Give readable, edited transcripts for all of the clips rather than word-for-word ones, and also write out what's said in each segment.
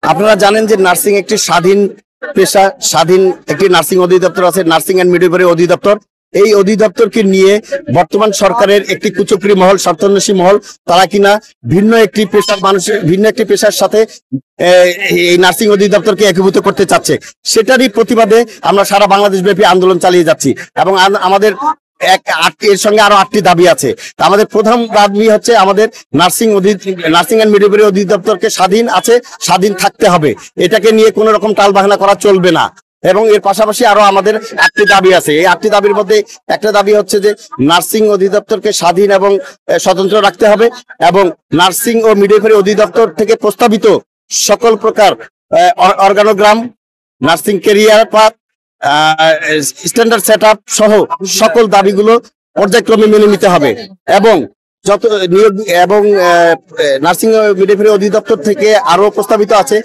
আপনারা জানেন যে নার্সিং একটি স্বাধীন পেশা, স্বাধীন একটি নার্সিং অধিদপ্তর আছে, নার্সিং এন্ড মিডওয়াইফারি অধিদপ্তর। এই অধিদপ্তরকে নিয়ে বর্তমান সরকারের একটি কুচক্রী মহল, স্বার্থান্বেষী মহল, তারা কিনা ভিন্ন একটি পেশার সাথে এই নার্সিং অধিদপ্তরকে একীভূত করতে চাচ্ছে। সেটারই প্রতিবাদে আমরা সারা বাংলাদেশ ব্যাপী আন্দোলন চালিয়ে যাচ্ছি এবং আমাদের এর সঙ্গে আরো 8টি দাবি আছে। আমাদের প্রথম দাবি হচ্ছে আমাদের নার্সিং এন্ড মিডওয়াইফারি অধিদপ্তরকে স্বাধীন থাকতে হবে। এটাকে নিয়ে কোনো রকম টালবাহানা করা চলবে না। এবং এর পাশাপাশি আরো আমাদের 8টি দাবি আছে। এই 8টি দাবির মধ্যে একটা দাবি হচ্ছে যে নার্সিং অধিদপ্তরকে স্বাধীন এবং স্বতন্ত্র রাখতে হবে এবং নার্সিং ও মিডওয়াইফারি অধিদপ্তর থেকে প্রস্তাবিত সকল প্রকার organogram, nursing career path, standard setup সহ সকল দাবিগুলো পর্যায়ক্রমে মেনে নিতে হবে এবং যত নিয়োগ এবং নার্সিং মিডওয়াইফারি অধিদপ্তর থেকে আরো প্রস্তাবিত আছে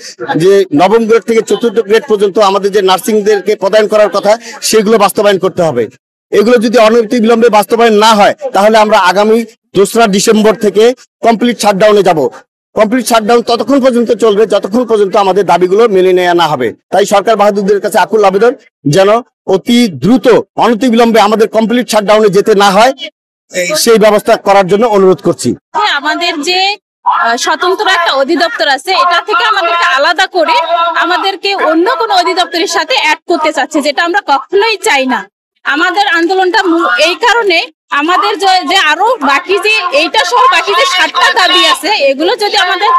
যে নবম গ্রেড থেকে 4র্থ গ্রেড পর্যন্ত আমাদের যে নার্সিংদেরকে পদায়ন করার কথা সেগুলো বাস্তবায়ন করতে হবে। এগুলো যদি অনতিবিলম্বে বাস্তবায়ন না হয় তাহলে আমরা আগামী 2রা ডিসেম্বর থেকে কমপ্লিট শাটডাউনে যাব। কমপ্লিট শাটডাউন ততক্ষণ পর্যন্ত চলবে যতক্ষণ পর্যন্ত আমাদের দাবিগুলো মেনে নেওয়া না হবে। তাই সরকার বাহাদুরদের কাছে আকুল আবেদন যেন অতি দ্রুত অনতিবিলম্বে আমাদের কমপ্লিট শাটডাউনে যেতে না হয় সেই ব্যবস্থা করার জন্য অনুরোধ করছি। আমাদের যে স্বতন্ত্র একটা অধিদপ্তর আছে, এটা থেকে আমাদেরকে আলাদা করে আমাদেরকে অন্য কোনো অধিদপ্তরের সাথে অ্যাড করতে চাচ্ছে, যেটা আমরা কখনোই চাই না। আমাদের আন্দোলনটা এই কারণে, আমাদের যে আরো বাকি যে এইটা সহ বাকি যে 7টা দাবি আছে, এগুলো যদি আমাদের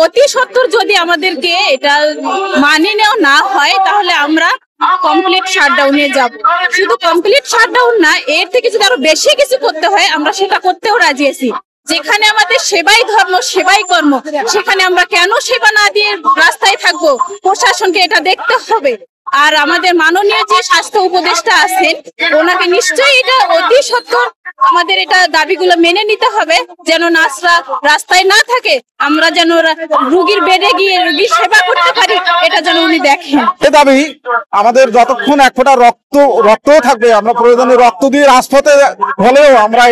অতি সত্বর যদি আমাদেরকে এটা মানিয়ে নেওয়া না হয় তাহলে আমরা কমপ্লিট শাটডাউনে যাব। শুধু কমপ্লিট শাটডাউন না, এর থেকে যদি আরো বেশি কিছু করতে হয় আমরা সেটা করতেও রাজি আছি। যেখানে আমাদের সেবাই ধর্ম, সেবাই কর্ম, সেখানে আমরা কেন সেবা না দিয়ে রাস্তায় থাকবো? প্রশাসনকে এটা দেখতে হবে। আর আমাদের মাননীয় যে স্বাস্থ্য উপদেষ্টা আছেন, ওনাকে নিশ্চয়ই এটা অতি সত্বর আমাদের এটা দাবিগুলো মেনে নিতে হবে, যেন নার্সরা রাস্তায় না থাকে, আমরা যেন রোগীর বেডে গিয়ে রোগীর সেবা করতে পারি, এটা যেন উনি দেখেন। এই দাবি আমাদের যতক্ষণ এক ফোঁটা রক্তও থাকবে, আমরা প্রয়োজনে রক্ত দিয়ে রাজপথে হলেও আমরা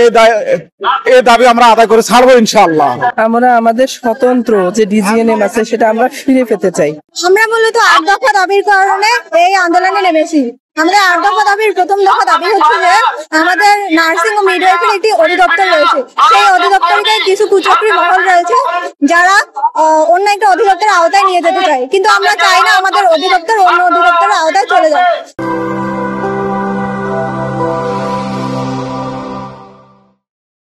এই দাবি আমরা আদায় করে ছাড়বো ইনশাআল্লাহ। আমরা আমাদের স্বতন্ত্র যে ডিজিএনএম আছে সেটা আমরা ফিরে পেতে চাই। আমরা মূলত 8 দফা দাবির কারণে এই আন্দোলনে নেমেছি। আমাদের 8 দফা দাবির প্রথম দফা দাবি হচ্ছে যে আমাদের নার্সিং ও মিডওয়াইফারি একটি অধিদপ্তর রয়েছে, সেই অধিদপ্তরকে কিছু কুচক্রী মহল রয়েছে যারা অন্য একটা অধিদপ্তরের আওতায় নিয়ে যেতে চায়, কিন্তু আমরা চাই না আমাদের অধিদপ্তর অন্য অধিদপ্তরের আওতায় চলে যায়।